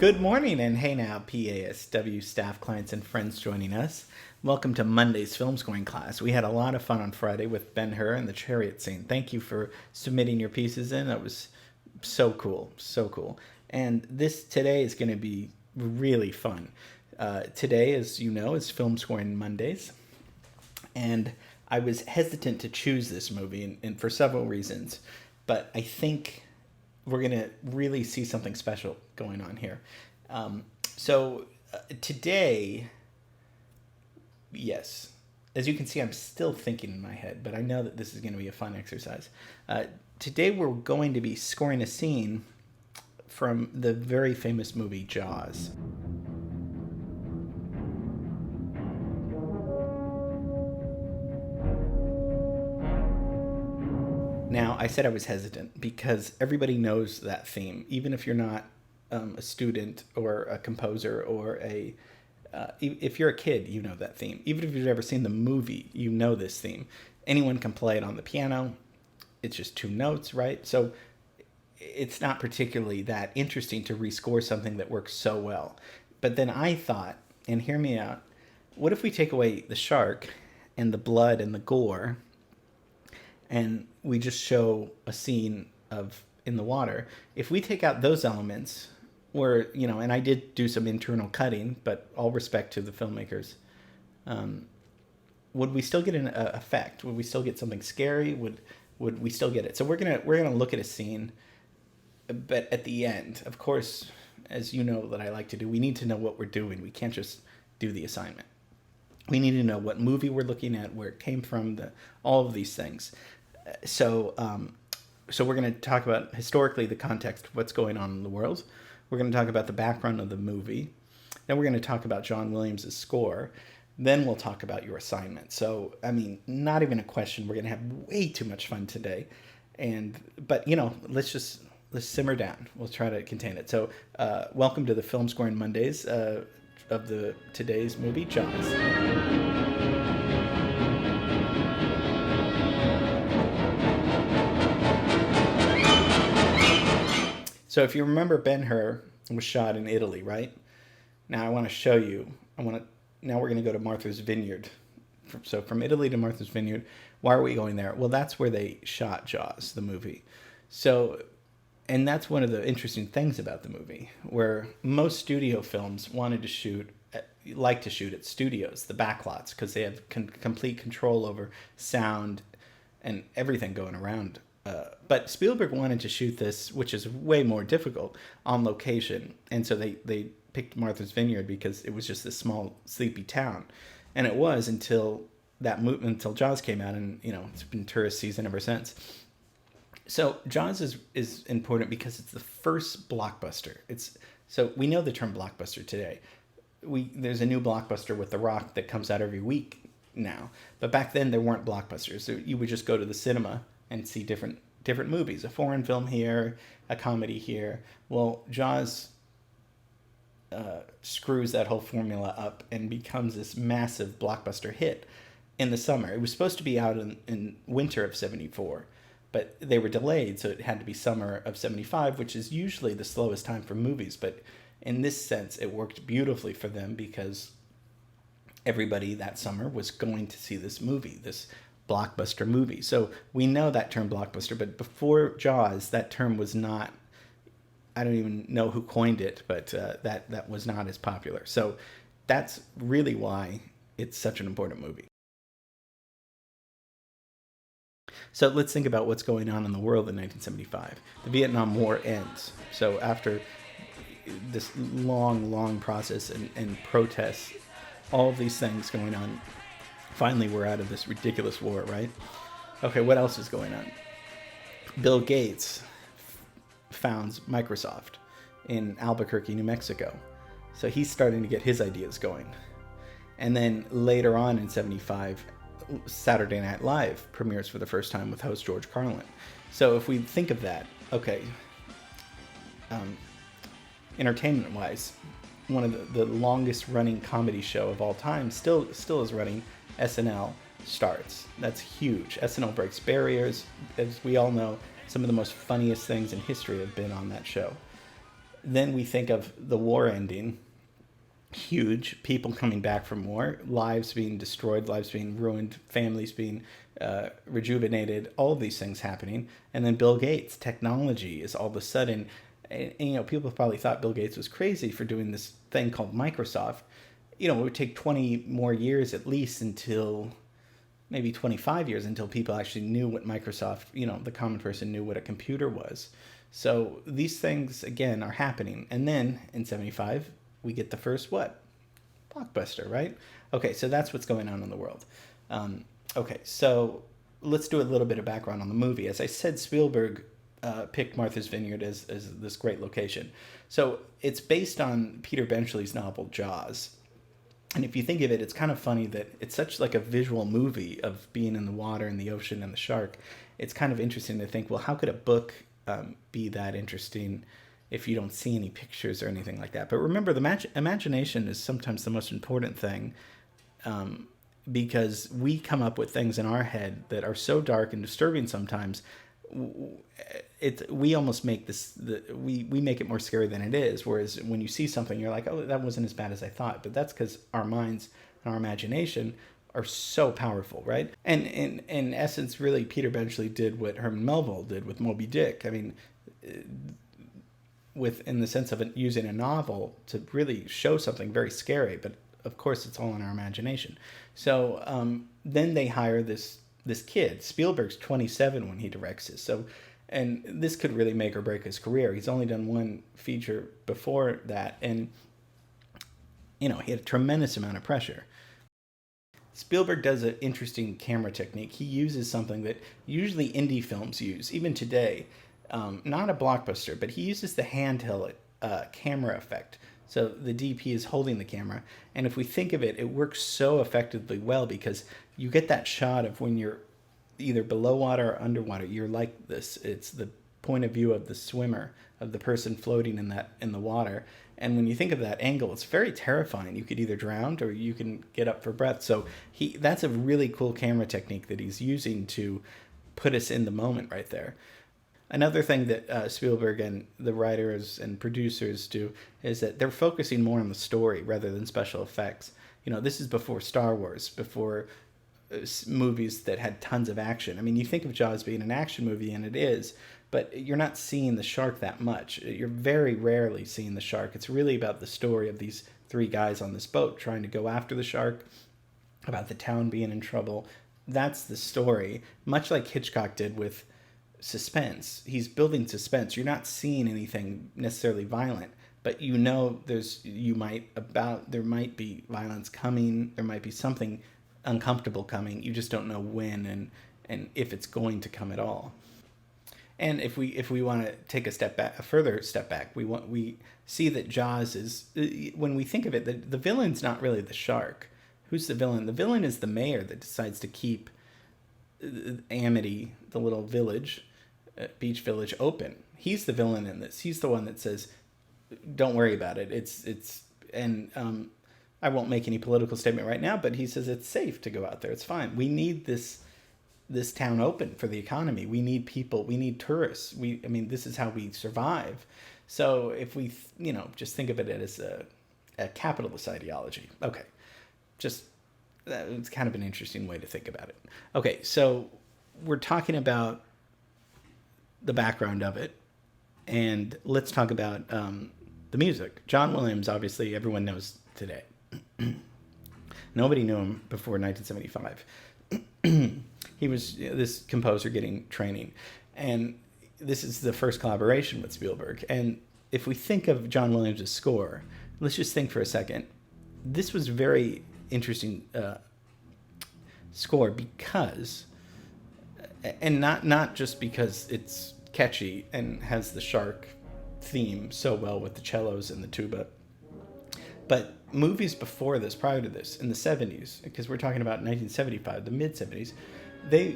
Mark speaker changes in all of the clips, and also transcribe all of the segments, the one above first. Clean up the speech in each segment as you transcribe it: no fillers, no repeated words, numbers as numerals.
Speaker 1: Good morning, and hey now, PASW staff, clients, and friends joining us. Welcome to Monday's film scoring class. We had a lot of fun on Friday with Ben-Hur and the chariot scene. Thank you for submitting your pieces in. That was so cool, so cool. And today is going to be really fun. Today, as you know, is Film Scoring Mondays. And I was hesitant to choose this movie, and for several reasons. But I think we're going to really see something special going on here. Today, yes, as you can see, I'm still thinking in my head, but I know that this is going to be a fun exercise. Today, we're going to be scoring a scene from the very famous movie Jaws. Now, I said I was hesitant because everybody knows that theme, even if you're not a student or a composer or if you're a kid, you know that theme. Even if you've never seen the movie, you know this theme. Anyone can play it on the piano. It's just two notes, right? So it's not particularly that interesting to rescore something that works so well. But then I thought, and hear me out, what if we take away the shark and the blood and the gore, and we just show a scene of in the water? If we take out those elements, where, and I did do some internal cutting, but all respect to the filmmakers, would we still get an effect? Would we still get something scary? Would we still get it? So we're gonna look at a scene, but at the end, of course, as you know that I like to do, we need to know what we're doing. We can't just do the assignment. We need to know what movie we're looking at, where it came from, all of these things. So we're going to talk about historically the context of what's going on in the world. We're going to talk about the background of the movie. Then we're going to talk about John Williams' score. Then we'll talk about your assignment. So, not even a question. We're going to have way too much fun today. But let's simmer down. We'll try to contain it. So, welcome to the Film Scoring Mondays of today's movie, Jaws. So if you remember, Ben-Hur was shot in Italy, right? Now I want to show you. Now we're going to go to Martha's Vineyard. So from Italy to Martha's Vineyard, why are we going there? Well, that's where they shot Jaws, the movie. And that's one of the interesting things about the movie, where most studio films like to shoot at studios, the backlots, because they have complete control over sound and everything going around. But Spielberg wanted to shoot this, which is way more difficult, on location. And so they picked Martha's Vineyard because it was just this small, sleepy town. And it was until Jaws came out, and it's been tourist season ever since. So Jaws is important because it's the first blockbuster. So we know the term blockbuster today. There's a new blockbuster with The Rock that comes out every week now. But back then there weren't blockbusters. So you would just go to the cinema and see different movies, a foreign film here, a comedy here. Well, Jaws screws that whole formula up and becomes this massive blockbuster hit in the summer. It was supposed to be out in winter of 74, but they were delayed, so it had to be summer of 75, which is usually the slowest time for movies. But in this sense, it worked beautifully for them because everybody that summer was going to see this movie, this blockbuster movie. So we know that term blockbuster, but before Jaws, that term was not, I don't even know who coined it, but that was not as popular. So that's really why it's such an important movie. So let's think about what's going on in the world in 1975. The Vietnam War ends. So after this long process and protests, all of these things going on, finally we're out of this ridiculous war, right? Okay, what else is going on? Bill Gates founds Microsoft in Albuquerque, New Mexico. So he's starting to get his ideas going. And then later on in 75, Saturday Night Live premieres for the first time with host George Carlin. So if we think of that, okay, entertainment-wise, one of the longest running comedy show of all time still is running. SNL starts. That's huge. SNL breaks barriers. As we all know, some of the most funniest things in history have been on that show. Then we think of the war ending, huge, people coming back from war, lives being destroyed, lives being ruined, families being rejuvenated, all of these things happening. And then Bill Gates, technology is all of a sudden, and, you know, people probably thought Bill Gates was crazy for doing this thing called Microsoft. You know, it would take 20 more years at least, until maybe 25 years, until people actually knew what Microsoft, you know, the common person knew what a computer was. So these things, again, are happening. And then in 75, we get the first what? Blockbuster, right? Okay, so that's what's going on in the world. Okay, so let's do a little bit of background on the movie. As I said, Spielberg picked Martha's Vineyard as this great location. So it's based on Peter Benchley's novel Jaws. And if you think of it, it's kind of funny that it's such like a visual movie of being in the water and the ocean and the shark. It's kind of interesting to think, well, how could a book be that interesting if you don't see any pictures or anything like that? But remember, the imagination is sometimes the most important thing, because we come up with things in our head that are so dark and disturbing sometimes. We almost make we make it more scary than it is. Whereas when you see something, you're like, oh, that wasn't as bad as I thought. But that's because our minds and our imagination are so powerful, right? And in essence, really, Peter Benchley did what Herman Melville did with Moby Dick. I mean, in the sense of using a novel to really show something very scary, but of course it's all in our imagination. So then they hire this kid. Spielberg's 27 when he directs this. So, and this could really make or break his career. He's only done one feature before that, and you know, he had a tremendous amount of pressure. Spielberg does an interesting camera technique. He uses something that usually indie films use, even today. Not a blockbuster, but he uses the handheld camera effect. So the DP is holding the camera. And if we think of it, it works so effectively well because you get that shot of when you're either below water or underwater. You're like this. It's the point of view of the swimmer, of the person floating in the water. And when you think of that angle, it's very terrifying. You could either drown or you can get up for breath. So that's a really cool camera technique that he's using to put us in the moment right there. Another thing that Spielberg and the writers and producers do is that they're focusing more on the story rather than special effects. You know, this is before Star Wars, before movies that had tons of action. I mean, you think of Jaws being an action movie, and it is, but you're not seeing the shark that much. You're very rarely seeing the shark. It's really about the story of these three guys on this boat trying to go after the shark, about the town being in trouble. That's the story, much like Hitchcock did with suspense. He's building suspense. You're not seeing anything necessarily violent, but you know there might be violence coming. There might be something uncomfortable coming. You just don't know when and if it's going to come at all. And if we want to take a further step back, we see that Jaws is, when we think of it, the villain's not really the shark. Who's the villain? The villain is the mayor that decides to keep Amity, the little village, beach village, open. He's the villain in this. He's the one that says, "Don't worry about it. I won't make any political statement right now, but he says it's safe to go out there. It's fine. We need this town open for the economy. We need people. We need tourists. This is how we survive. So if we, just think of it as a capitalist ideology. Okay, it's kind of an interesting way to think about it. Okay, so we're talking about the background of it, and let's talk about the music. John Williams, obviously, everyone knows today. Nobody knew him before 1975. He was this composer getting training, and this is the first collaboration with Spielberg. And if we think of John Williams' score, let's just think for a second. This was very interesting score because, and not just because it's catchy and has the shark theme so well with the cellos and the tuba, but movies before this, prior to this, in the 70s, because we're talking about 1975, the mid-70s,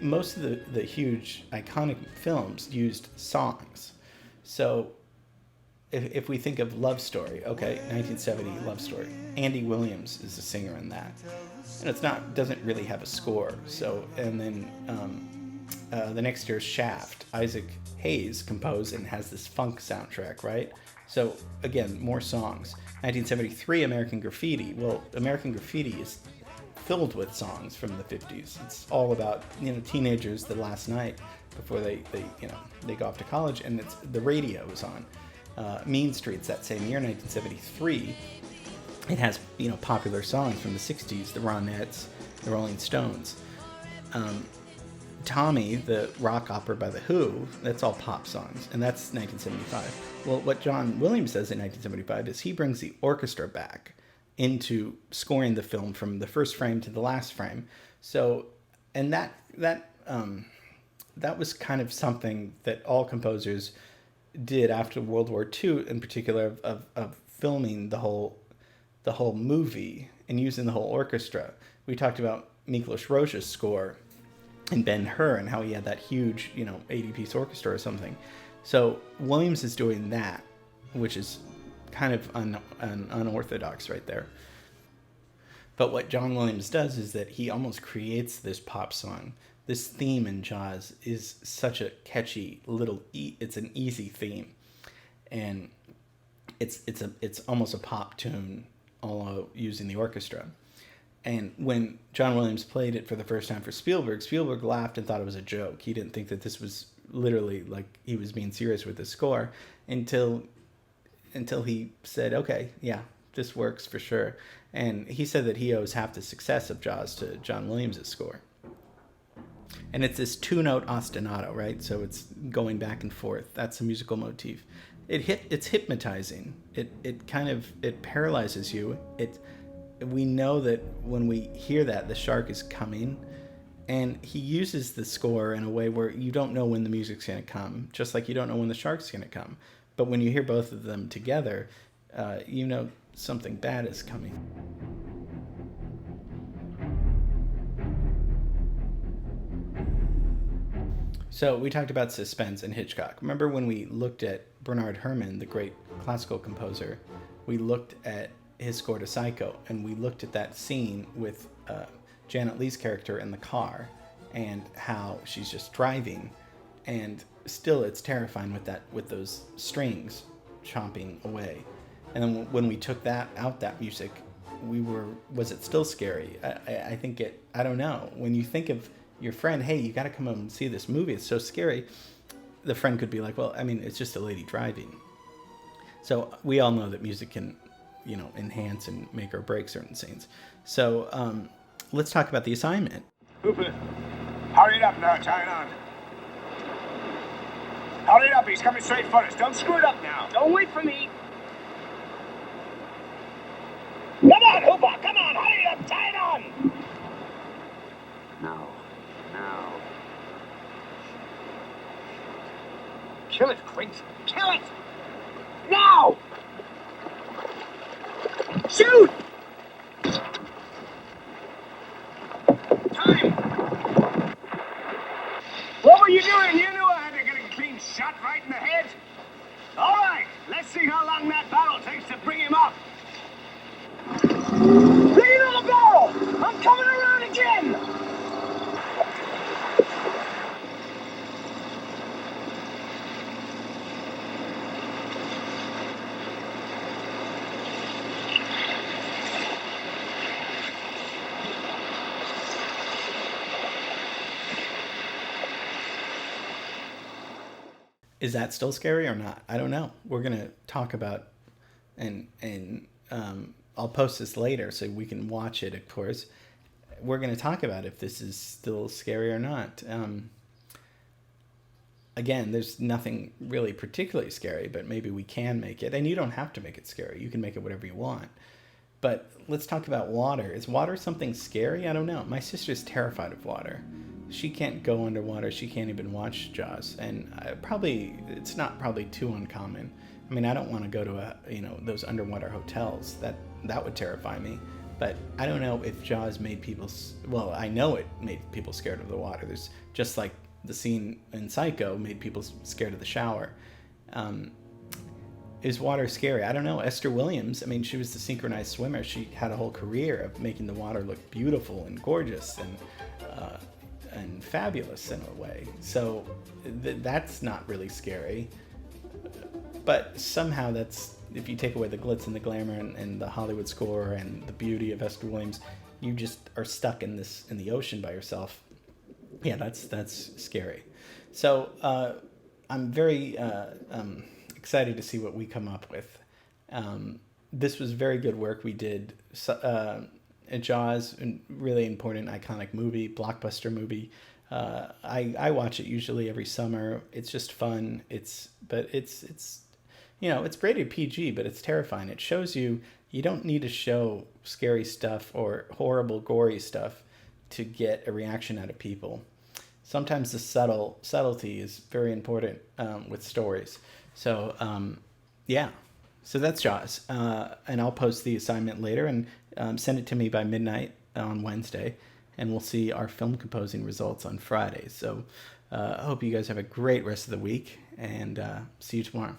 Speaker 1: most of the huge iconic films used songs. So if we think of Love Story, okay, 1970 Love Story, Andy Williams is the singer in that, and doesn't really have a score. So, and then the next year, Shaft, Isaac Hayes composed and has this funk soundtrack, right? So again, more songs. 1973, American Graffiti. Well, American Graffiti is filled with songs from the 50s. It's all about, teenagers the last night before they go off to college, and it's the radio is on. Mean Streets that same year, 1973. It has popular songs from the 60s, the Ronettes, the Rolling Stones. Tommy, the rock opera by The Who, that's all pop songs, and that's 1975. Well, what John Williams does in 1975 is he brings the orchestra back into scoring the film from the first frame to the last frame. So, and that was kind of something that all composers did after World War II, in particular, of filming the whole movie and using the whole orchestra. We talked about Miklos Rozsa's score and Ben-Hur and how he had that huge, 80-piece orchestra or something. So Williams is doing that, which is kind of unorthodox right there. But what John Williams does is that he almost creates this pop song. This theme in Jaws is such a catchy it's an easy theme, and it's almost a pop tune, although using the orchestra. And when John Williams played it for the first time for Spielberg laughed and thought it was a joke. He didn't think that this was literally, like, he was being serious with the score until he said, okay, yeah, this works for sure. And he said that he owes half the success of Jaws to John Williams' score. And it's this two-note ostinato, right? So it's going back and forth. That's a musical motif. It's hypnotizing. It paralyzes you. We know that when we hear that, the shark is coming, and he uses the score in a way where you don't know when the music's going to come, just like you don't know when the shark's going to come. But when you hear both of them together, you know something bad is coming. So we talked about suspense and Hitchcock. Remember when we looked at Bernard Herrmann, the great classical composer, we looked at his score to Psycho, and we looked at that scene with Janet Leigh's character in the car and how she's just driving, and still it's terrifying with those strings chomping away. And then when we took that music, was it still scary? I think I don't know. When you think of your friend, hey, you got to come and see this movie, it's so scary, the friend could be like, well, I mean, it's just a lady driving. So we all know that music can enhance and make or break certain scenes. So let's talk about the assignment.
Speaker 2: Hooper, hurry it up now, tie it on. Hurry it up, he's coming straight for us. Don't screw it up now.
Speaker 3: Don't wait for me.
Speaker 2: Come on, Hooper, come on, hurry it up, tie it on.
Speaker 3: Now.
Speaker 2: Kill it, Quint, kill it. Now! Shoot! Time! What were you doing? You knew I had to get a clean shot right in the head. All right, let's see how long that barrel takes to bring him up. Lean on the barrel! I'm coming around again!
Speaker 1: Is that still scary or not? I don't know. We're going to talk about, and I'll post this later so we can watch it, of course. We're going to talk about if this is still scary or not. Again, there's nothing really particularly scary, but maybe we can make it. And you don't have to make it scary. You can make it whatever you want. But let's talk about water. Is water something scary? I don't know. My sister's terrified of water. She can't go underwater. She can't even watch Jaws, and it's not probably too uncommon. I mean, I don't want to go to those underwater hotels. That would terrify me. But I don't know if Jaws made people. Well, I know it made people scared of the water. There's just like the scene in Psycho made people scared of the shower. Is water scary? I don't know. Esther Williams. I mean, she was the synchronized swimmer. She had a whole career of making the water look beautiful and gorgeous and fabulous in a way. So that's not really scary. But somehow that's, if you take away the glitz and the glamour and the Hollywood score and the beauty of Esther Williams, you just are stuck in the ocean by yourself. Yeah, that's scary. So I'm very excited to see what we come up with. This was very good work we did. Jaws, a really important, iconic movie, blockbuster movie. I watch it usually every summer. It's just fun. It's it's rated PG, but it's terrifying. It shows you don't need to show scary stuff or horrible, gory stuff to get a reaction out of people. Sometimes the subtlety is very important with stories. So yeah, so that's Jaws, and I'll post the assignment later and send it to me by midnight on Wednesday, and we'll see our film composing results on Friday. So I hope you guys have a great rest of the week, and see you tomorrow.